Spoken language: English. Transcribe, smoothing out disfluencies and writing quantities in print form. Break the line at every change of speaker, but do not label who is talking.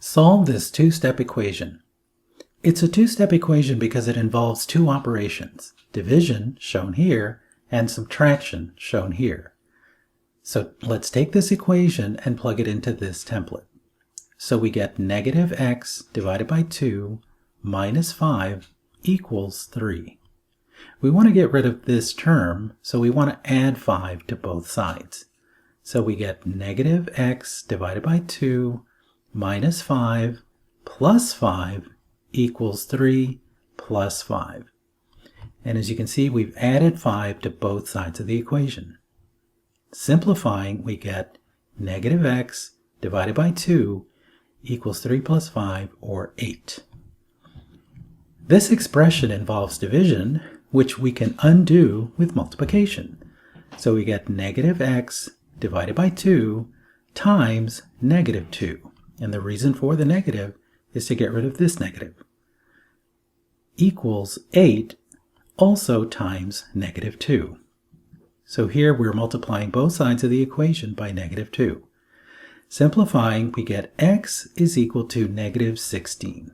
Solve this two-step equation. It's a two-step equation because it involves two operations, division, shown here, and subtraction, shown here. So let's take this equation and plug it into this template. So we get negative x divided by 2 minus 5 equals 3. We want to get rid of this term, so we want to add 5 to both sides. So we get negative x divided by 2 minus 5 plus 5 equals 3 plus 5. And as you can see, we've added 5 to both sides of the equation. Simplifying, we get negative x divided by 2 equals 3 plus 5, or 8. This expression involves division, which we can undo with multiplication. So we get negative x divided by 2 times negative 2. And the reason for the negative is to get rid of this negative. Equals 8 also times negative 2. So here we're multiplying both sides of the equation by negative 2. Simplifying, we get x is equal to negative 16.